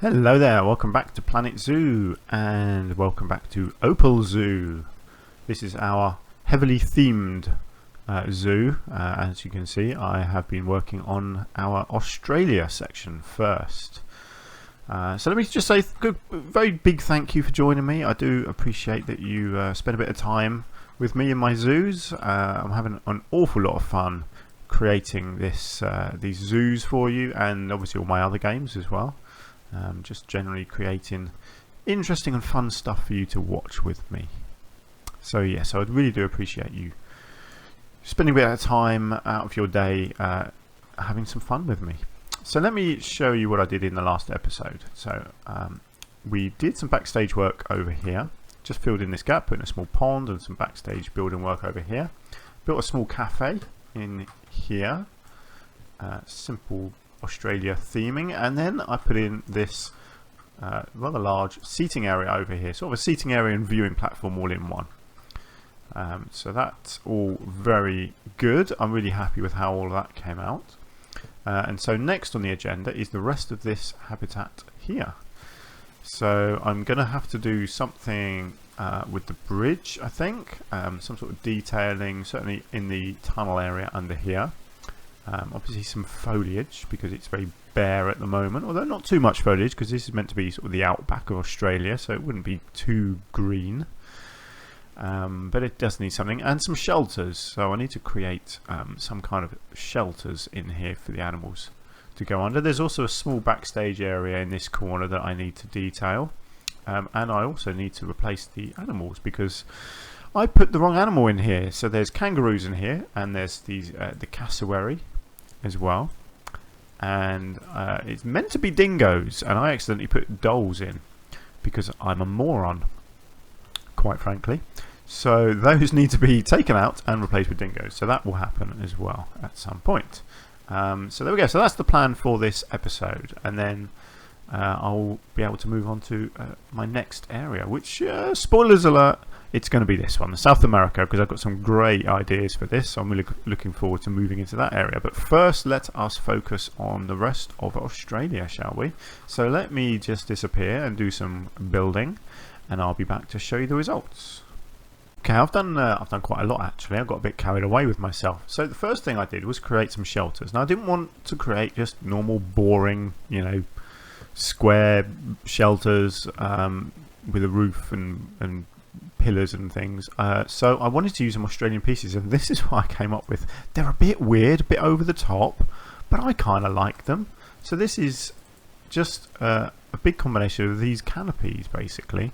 Hello there, welcome back to Planet Zoo and welcome back to Opal Zoo. This is our heavily themed zoo. As you can see, I have been working on our Australia section first. So let me just say a very big thank you for joining me. I do appreciate that you spend a bit of time with me in my zoos. I'm having an awful lot of fun creating these zoos for you, and obviously all my other games as well. Just generally creating interesting and fun stuff for you to watch with me. So yes, I really do appreciate you spending a bit of time out of your day having some fun with me. So let me show you what I did in the last episode. So we did some backstage work over here, just filled in this gap, put in a small pond and some backstage building work over here. Built a small cafe in here, simple Australia theming, and then I put in this rather large seating area over here, sort of a seating area and viewing platform all in one. So that's all very good. I'm really happy with how all of that came out. And so next on the agenda is the rest of this habitat here. So I'm going to have to do something with the bridge, I think, some sort of detailing, certainly in the tunnel area under here. Obviously some foliage because it's very bare at the moment, although not too much foliage because this is meant to be sort of the outback of Australia, so it wouldn't be too green. But it does need something, and some shelters. So I need to create some kind of shelters in here for the animals to go under. There's also a small backstage area in this corner that I need to detail, and I also need to replace the animals because I put the wrong animal in here. So there's kangaroos in here, and there's these the cassowary as well, and it's meant to be dingoes, and I accidentally put dolls in because I'm a moron, quite frankly. So those need to be taken out and replaced with dingoes, so that will happen as well at some point. So there we go. So that's the plan for this episode, and then I'll be able to move on to my next area, which, spoilers alert, it's going to be this one, South America, because I've got some great ideas for this. So I'm really looking forward to moving into that area. But first, let us focus on the rest of Australia, shall we? So let me just disappear and do some building, and I'll be back to show you the results. Okay, I've done quite a lot actually. I got a bit carried away with myself. So the first thing I did was create some shelters. Now I didn't want to create just normal, boring, square shelters with a roof and pillars and things. So I wanted to use some Australian pieces, and this is what I came up with. They're a bit weird, a bit over the top, but I kind of like them. So this is just a big combination of these canopies, basically.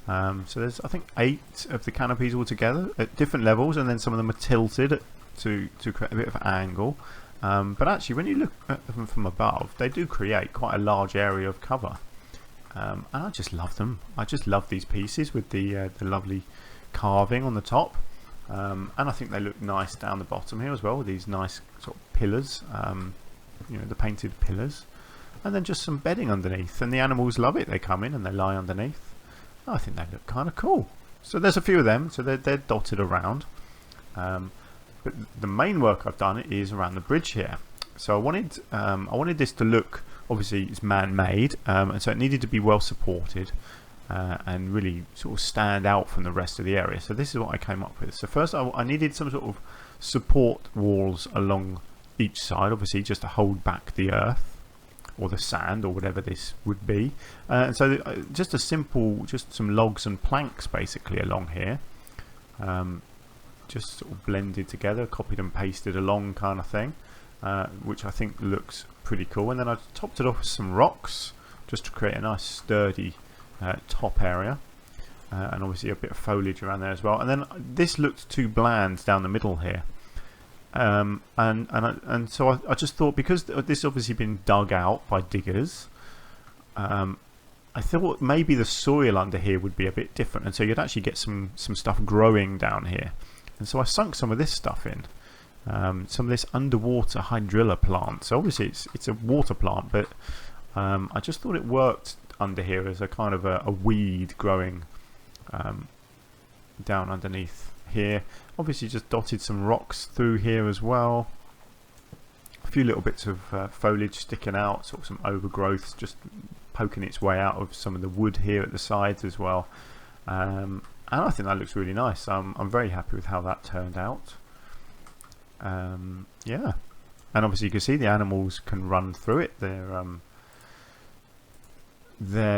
So there's, I think, 8 of the canopies altogether at different levels, and then some of them are tilted to create a bit of angle. But actually, when you look at them from above, they do create quite a large area of cover. And I just love them. I just love these pieces with the lovely carving on the top. And I think they look nice down the bottom here as well, with these nice sort of pillars, the painted pillars. And then just some bedding underneath. And the animals love it. They come in and they lie underneath. I think they look kind of cool. So there's a few of them, so they're dotted around. But the main work I've done is around the bridge here. So I wanted this to look, obviously it's man-made, and so it needed to be well supported and really sort of stand out from the rest of the area. So this is what I came up with. So first I needed some sort of support walls along each side, obviously just to hold back the earth or the sand or whatever this would be. And so just some logs and planks basically along here, just sort of blended together, copied and pasted along kind of thing, which I think looks pretty cool. And then I topped it off with some rocks just to create a nice sturdy top area, and obviously a bit of foliage around there as well. And then this looked too bland down the middle here. And so I just thought, because this obviously been dug out by diggers, I thought maybe the soil under here would be a bit different, and so you'd actually get some stuff growing down here. And so I sunk some of this stuff in, some of this underwater hydrilla plant. So obviously it's a water plant, but I just thought it worked under here as a kind of a weed growing down underneath here. Obviously just dotted some rocks through here as well, a few little bits of foliage sticking out, sort of some overgrowth, just poking its way out of some of the wood here at the sides as well. And I think that looks really nice. I'm very happy with how that turned out. Yeah, and obviously you can see the animals can run through it. Their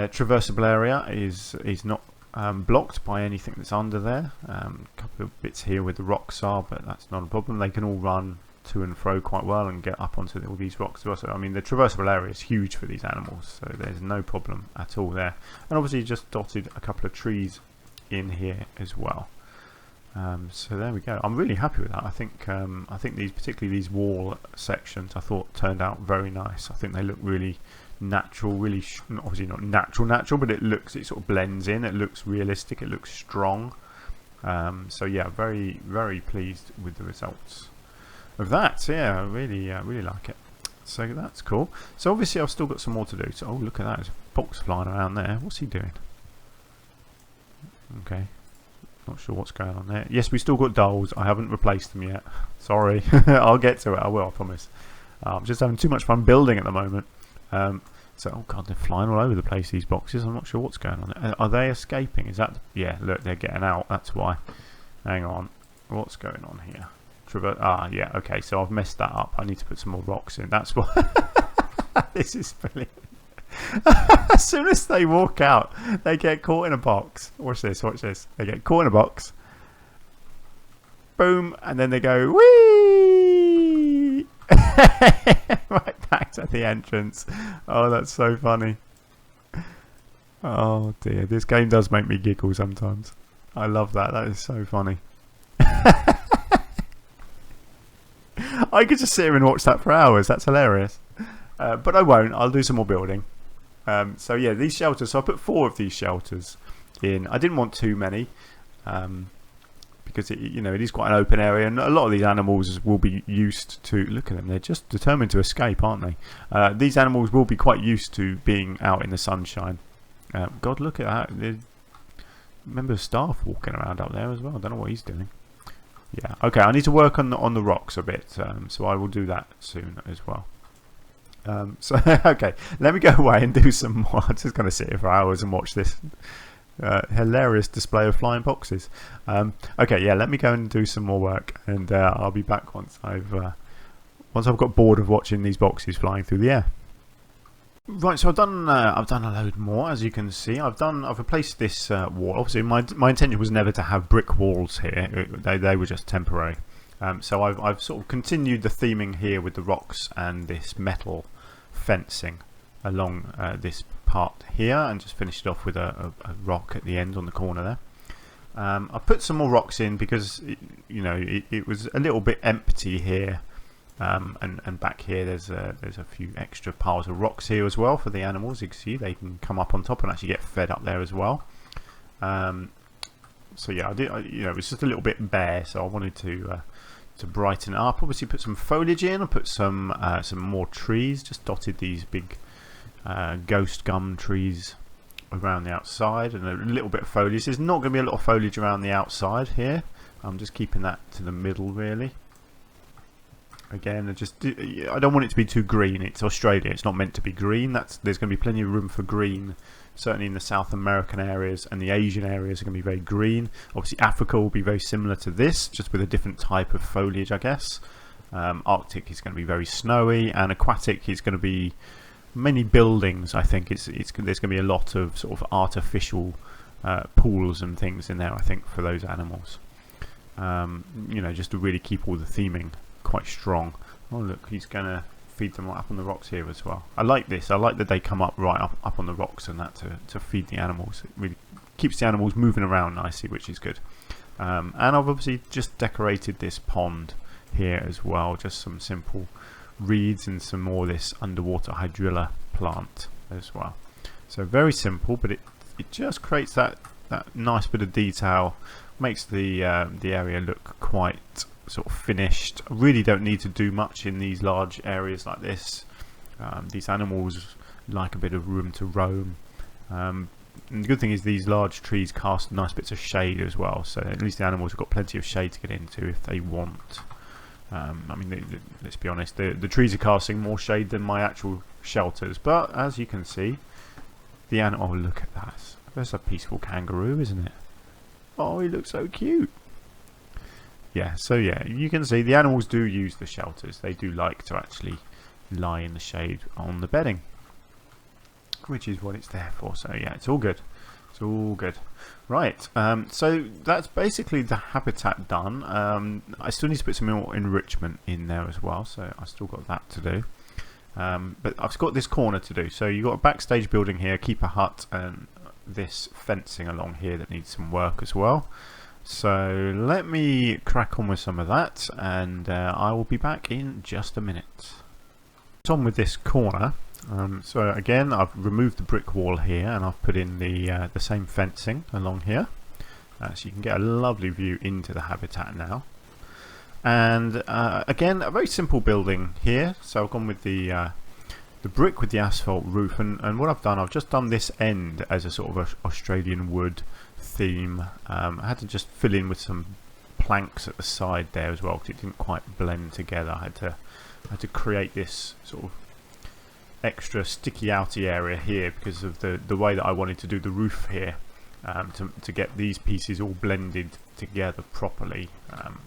traversable area is not blocked by anything that's under there. A couple of bits here where the rocks are, but that's not a problem. They can all run to and fro quite well and get up onto all these rocks as well. So I mean, the traversable area is huge for these animals, so there's no problem at all there. And obviously just dotted a couple of trees in here as well. So there we go. I'm really happy with that. I think these, particularly these wall sections, I thought turned out very nice. I think they look really natural, really obviously not natural, but it sort of blends in. It looks realistic. It looks strong. So yeah, very, very pleased with the results of that. So yeah, I really like it. So that's cool. So obviously I've still got some more to do. So oh, look at that, there's a fox flying around there. What's he doing? Okay, not sure what's going on there. Yes, we still got dolls. I haven't replaced them yet. Sorry. I'll get to it. I will, I promise. I'm just having too much fun building at the moment. So oh god, they're flying all over the place, these boxes. I'm not sure what's going on. Are they escaping? Is that... yeah, look, they're getting out. That's why. Hang on, what's going on here? Yeah, okay, so I've messed that up. I need to put some more rocks in. That's why. This is brilliant. As soon as they walk out, they get caught in a box. Watch this, watch this. They get caught in a box. Boom, and then they go whee! Right back to the entrance. Oh, that's so funny. Oh dear, this game does make me giggle sometimes. I love that. That is so funny. I could just sit here and watch that for hours. That's hilarious. But I won't. I'll do some more building. So yeah, these shelters. So I put 4 of these shelters in. I didn't want too many because it is quite an open area, and a lot of these animals will be used to. Look at them; they're just determined to escape, aren't they? These animals will be quite used to being out in the sunshine. God, look at that! There's a member of staff walking around up there as well. I don't know what he's doing. Yeah. Okay, I need to work on the rocks a bit, so I will do that soon as well. So okay, let me go away and do some more. I'm just going to sit here for hours and watch this hilarious display of flying boxes. Okay, yeah, let me go and do some more work, and I'll be back once I've got bored of watching these boxes flying through the air. Right, so I've done a load more, as you can see. I've replaced this wall. Obviously, my intention was never to have brick walls here. They were just temporary. So I've sort of continued the theming here with the rocks and this metal fencing along this part here, and just finished it off with a rock at the end on the corner there. I put some more rocks in because it was a little bit empty here, and back here there's a few extra piles of rocks here as well for the animals. You can see they can come up on top and actually get fed up there as well. So yeah, it was just a little bit bare, so I wanted to brighten it up. Obviously put some foliage in. I put some more trees, just dotted these big ghost gum trees around the outside, and a little bit of foliage. There's not going to be a lot of foliage around the outside here. I'm just keeping that to the middle really. Again, I don't want it to be too green. It's Australia, it's not meant to be green. There's going to be plenty of room for green, certainly in the South American areas, and the Asian areas are going to be very green. Obviously Africa will be very similar to this, just with a different type of foliage, I guess. Arctic is going to be very snowy, and aquatic is going to be many buildings. I think there's going to be a lot of sort of artificial pools and things in there, I think, for those animals. Just to really keep all the theming quite strong. Oh look, he's going to feed them right up on the rocks here as well. I like this. I like that they come up right up on the rocks and that to feed the animals. It really keeps the animals moving around nicely, which is good. And I've obviously just decorated this pond here as well. Just some simple reeds and some more of this underwater hydrilla plant as well. So very simple, but it just creates that nice bit of detail, makes the area look quite sort of finished. I really don't need to do much in these large areas like this. These animals like a bit of room to roam, and the good thing is these large trees cast nice bits of shade as well, so at least the animals have got plenty of shade to get into if they want. I mean, let's be honest, the trees are casting more shade than my actual shelters, but as you can see, the animal. Oh, look at that. That's a peaceful kangaroo, isn't it? Oh, he looks so cute. Yeah, so yeah, you can see the animals do use the shelters. They do like to actually lie in the shade on the bedding, which is what it's there for. So yeah, it's all good. It's all good. Right, so that's basically the habitat done. I still need to put some more enrichment in there as well, so I've still got that to do. But I've got this corner to do. So you've got a backstage building here, keep a hut, and this fencing along here that needs some work as well. So let me crack on with some of that, and I will be back in just a minute. On with this corner. So again, I've removed the brick wall here, and I've put in the same fencing along here, so you can get a lovely view into the habitat now. And again, a very simple building here. So I've gone with the brick with the asphalt roof, and what I've done, I've just done this end as a sort of a Australian wood theme. I had to just fill in with some planks at the side there as well, because it didn't quite blend together. I had to create this sort of extra sticky outy area here because of the way that I wanted to do the roof here, to get these pieces all blended together properly.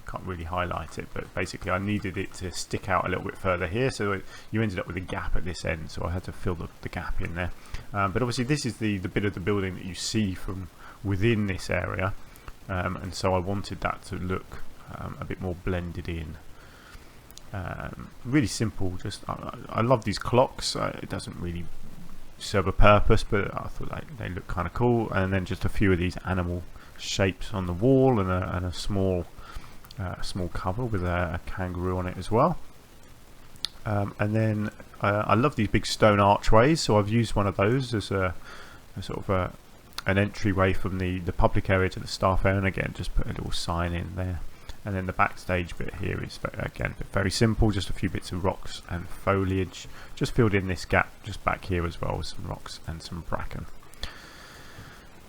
Can't really highlight it, but basically I needed it to stick out a little bit further here, so you ended up with a gap at this end, so I had to fill the gap in there. But obviously this is the bit of the building that you see from within this area, and so I wanted that to look a bit more blended in. Really simple. Just I love these clocks. It doesn't really serve a purpose, but I thought they look kind of cool. And then just a few of these animal shapes on the wall, and a small cover with a kangaroo on it as well. And then I love these big stone archways, so I've used one of those as a sort of an entryway from the public area to the staff area, and again just put a little sign in there. And then the backstage bit here is again very simple, just a few bits of rocks and foliage, just filled in this gap just back here as well with some rocks and some bracken.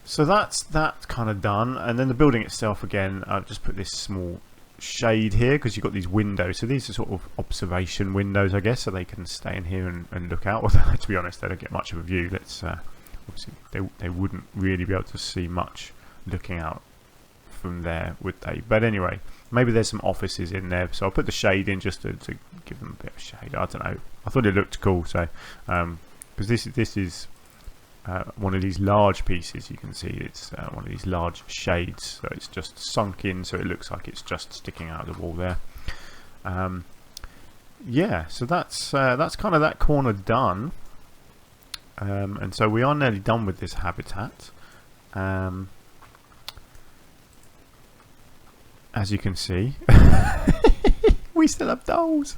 So that's that kind of done. And then the building itself, again, I've just put this small shade here because you've got these windows, so these are sort of observation windows, I guess, so they can stay in here and look out. Although to be honest, they don't get much of a view. Let's obviously they wouldn't really be able to see much looking out from there, would they? But anyway, maybe there's some offices in there, so I'll put the shade in just to give them a bit of shade. I don't know, I thought it looked cool, so because this is one of these large pieces, you can see it's one of these large shades, so it's just sunk in, so it looks like it's just sticking out of the wall there. Yeah, so that's kind of that corner done, and so we are nearly done with this habitat. As you can see, we still have dolls.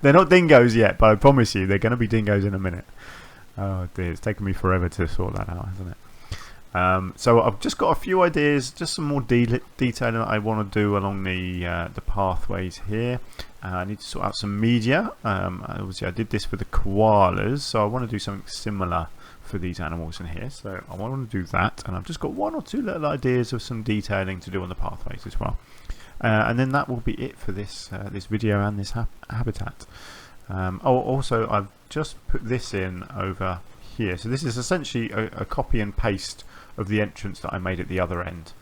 They're not dingoes yet, but I promise you they're going to be dingoes in a minute. Oh dear, it's taken me forever to sort that out, hasn't it? So I've just got a few ideas, just some more detailing that I want to do along the pathways here. I need to sort out some media. Obviously I did this for the koalas, so I want to do something similar for these animals in here, so I want to do that, and I've just got one or two little ideas of some detailing to do on the pathways as well, and then that will be it for this this video and this habitat. Also I've just put this in over here, so this is essentially a copy and paste of the entrance that I made at the other end.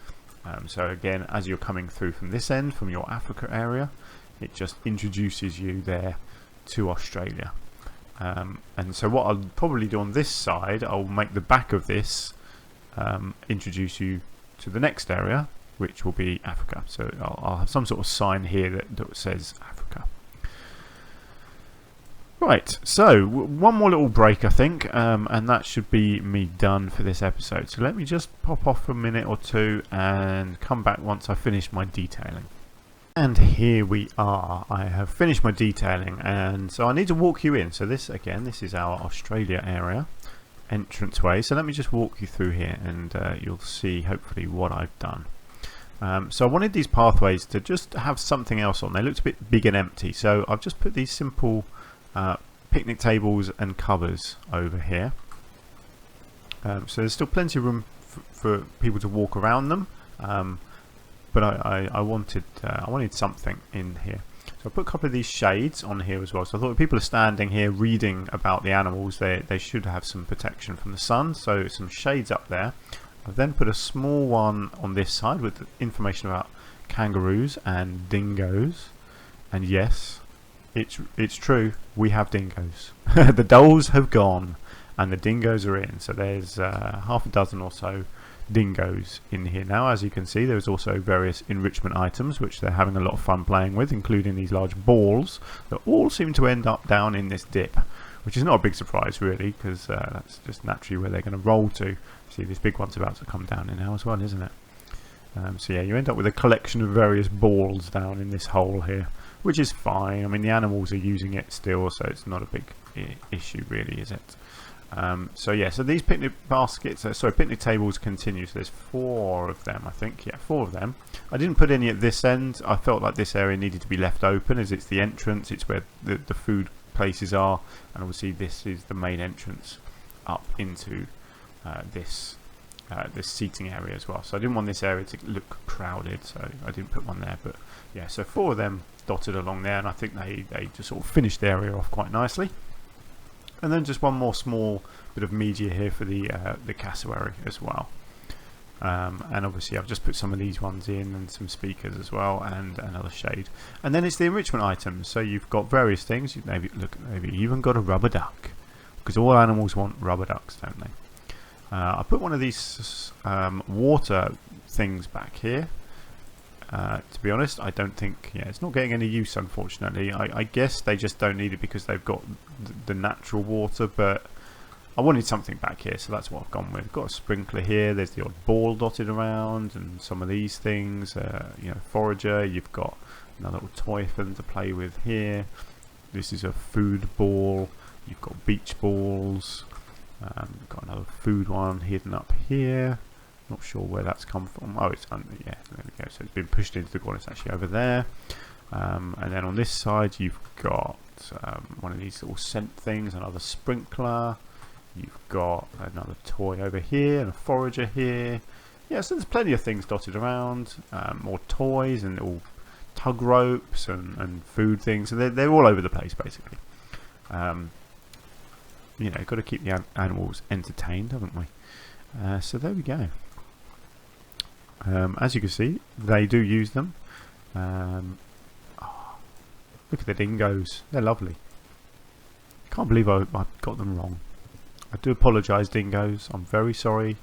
So again, as you're coming through from this end, from your Africa area, it just introduces you there to Australia. And so what I'll probably do on this side, I'll make the back of this introduce you to the next area, which will be Africa. So I'll have some sort of sign here that says Africa. Right, so one more little break, I think, and that should be me done for this episode. So let me just pop off for a minute or two and come back once I finish my detailing. And here we are. I have finished my detailing, and so I need to walk you in. So this, again, this is our Australia area entranceway. So let me just walk you through here, and you'll see hopefully what I've done. So I wanted these pathways to just have something else on. They looked a bit big and empty, so I've just put these simple picnic tables and covers over here. So there's still plenty of room for people to walk around them. But I wanted something in here. So I put a couple of these shades on here as well. So I thought if people are standing here reading about the animals, they should have some protection from the sun. So some shades up there. I've then put a small one on this side with information about kangaroos and dingoes. And yes, it's true, we have dingoes. The dolls have gone and the dingoes are in. So there's half a dozen or so dingoes in here now. As you can see, there's also various enrichment items which they're having a lot of fun playing with, including these large balls that all seem to end up down in this dip, which is not a big surprise really, because that's just naturally where they're going to roll to. See, this big one's about to come down in now as well, isn't it? So yeah, you end up with a collection of various balls down in this hole here, which is fine. I mean, the animals are using it still, so it's not a big issue really, is it? So yeah, so these picnic baskets, picnic tables continue. So there's 4 of them, I think. Yeah, 4 of them. I didn't put any at this end. I felt like this area needed to be left open, as it's the entrance. It's where the food places are, and obviously this is the main entrance up into this seating area as well. So I didn't want this area to look crowded, so I didn't put one there. But yeah, so 4 of them dotted along there, and I think they just sort of finished the area off quite nicely. And then just one more small bit of media here for the cassowary as well. And obviously I've just put some of these ones in, and some speakers as well, and another shade. And then it's the enrichment items. So you've got various things. You've maybe even got a rubber duck, because all animals want rubber ducks, don't they? I put one of these water things back here. To be honest, I don't think, it's not getting any use, unfortunately. I guess they just don't need it because they've got the natural water, but I wanted something back here, so that's what I've gone with. Got a sprinkler here, there's the odd ball dotted around, and some of these things, forager. You've got another little toy for them to play with here. This is a food ball. You've got beach balls. Got another food one hidden up here. Not sure where that's come from. Oh, it's under, yeah, there we go. So it's been pushed into the corner. It's actually over there. And then on this side, you've got one of these little scent things, another sprinkler. You've got another toy over here and a forager here. Yeah, so there's plenty of things dotted around. More toys and little tug ropes and food things. So they're all over the place, basically. Got to keep the animals entertained, haven't we? So there we go. As you can see, they do use them. Look at the dingoes. They're lovely. Can't believe I got them wrong. I do apologise, dingoes. I'm very sorry.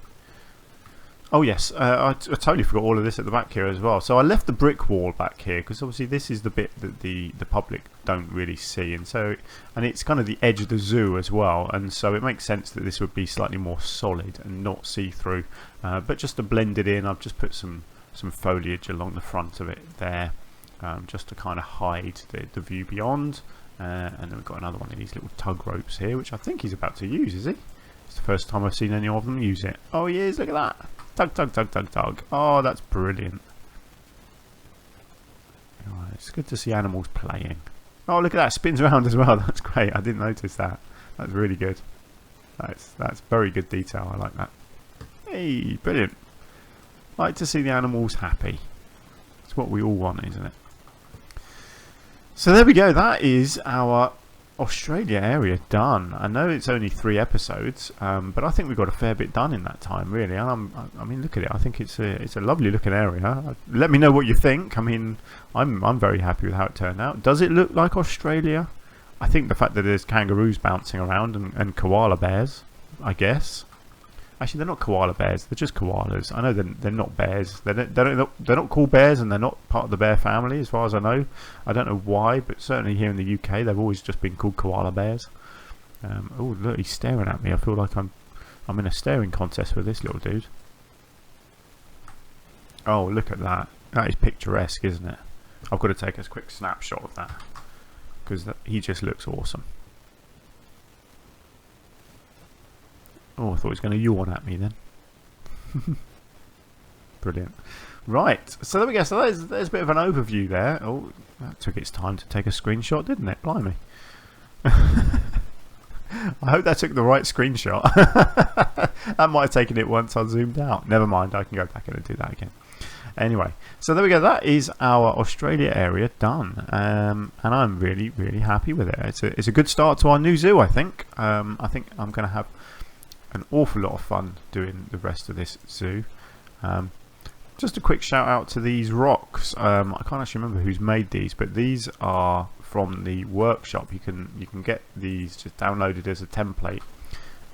Oh yes, I totally forgot all of this at the back here as well. So I left the brick wall back here because obviously this is the bit that the public don't really see, and it's kind of the edge of the zoo as well, and so it makes sense that this would be slightly more solid and not see-through. But just to blend it in, I've just put some foliage along the front of it there, just to kind of hide the view beyond. And then we've got another one of these little tug ropes here, which I think he's about to use, is he? It's the first time I've seen any of them use it. Oh he is, look at that. Tug, tug, tug, tug, tug. Oh, that's brilliant. Right, it's good to see animals playing. Oh, look at that. It spins around as well. That's great. I didn't notice that. That's really good. That's very good detail. I like that. Hey, brilliant. Like to see the animals happy. It's what we all want, isn't it? So there we go. That is our Australia area done. I know it's only 3 episodes, but I think we've got a fair bit done in that time, really. And I mean, look at it. I think it's a lovely looking area. Let me know what you think. I mean, I'm very happy with how it turned out. Does it look like Australia? I think the fact that there's kangaroos bouncing around and koala bears, I guess. Actually, they're not koala bears. They're just koalas. I know they're not bears. They're not called bears, and they're not part of the bear family, as far as I know. I don't know why, but certainly here in the UK, they've always just been called koala bears. Oh, look, he's staring at me. I feel like I'm in a staring contest with this little dude. Oh, look at that. That is picturesque, isn't it? I've got to take a quick snapshot of that, because he just looks awesome. Oh, I thought he was going to yawn at me then. Brilliant. Right, so there we go. So there's a bit of an overview there. Oh, that took its time to take a screenshot, didn't it? Blimey. I hope that took the right screenshot. That might have taken it once I zoomed out. Never mind, I can go back in and do that again. Anyway, so there we go. That is our Australia area done, and I'm really, really happy with it. It's a good start to our new zoo. I think I'm going to have an awful lot of fun doing the rest of this zoo. Just a quick shout out to these rocks. I can't actually remember who's made these, but these are from the workshop. You can get these just downloaded as a template,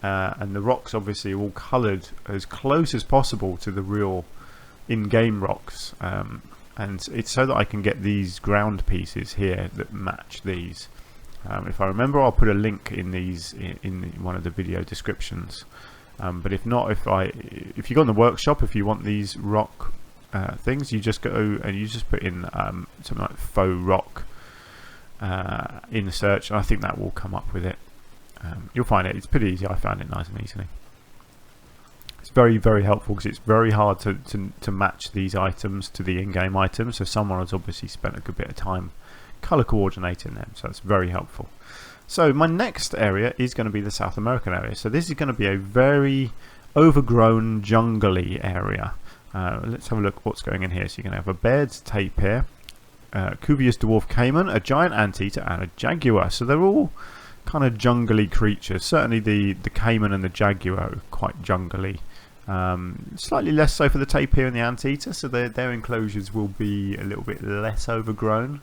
and the rocks obviously are all coloured as close as possible to the real in-game rocks, and it's so that I can get these ground pieces here that match these. If I remember, I'll put a link in these in one of the video descriptions. But if not, if you go on the workshop, if you want these rock things, you just go and you just put in something like faux rock in the search, and I think that will come up with it. You'll find it. It's pretty easy. I found it nice and easily. It's very, very helpful because it's very hard to match these items to the in-game items. So someone has obviously spent a good bit of time color coordinating them. So it's very helpful. So my next area is going to be the South American area. So this is going to be a very overgrown jungly area. Let's have a look at what's going in here. So you're going to have a Baird's tapir, Cuvier's dwarf caiman, a giant anteater, and a jaguar. So they're all kind of jungly creatures. Certainly the caiman and the jaguar are quite jungly. Slightly less so for the tapir and the anteater. So their enclosures will be a little bit less overgrown.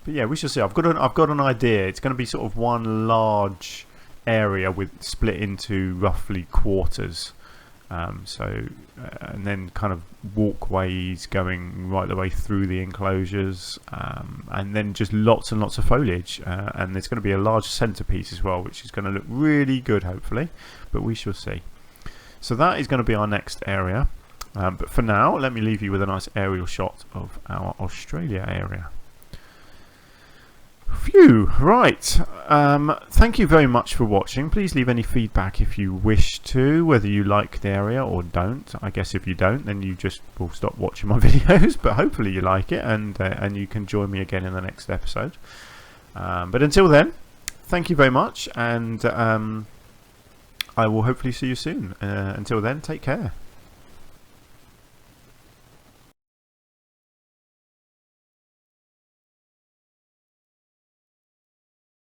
But yeah, we shall see. I've got an idea. It's going to be sort of one large area with split into roughly quarters. And then kind of walkways going right the way through the enclosures, and then just lots and lots of foliage. And there's going to be a large centerpiece as well, which is going to look really good, hopefully. But we shall see. So that is going to be our next area. But for now, let me leave you with a nice aerial shot of our Australia area. Phew, right. Thank you very much for watching. Please leave any feedback if you wish to, whether you like the area or don't. I guess if you don't, then you just will stop watching my videos, but hopefully you like it, and you can join me again in the next episode. But until then, thank you very much, and I will hopefully see you soon. Until then, take care.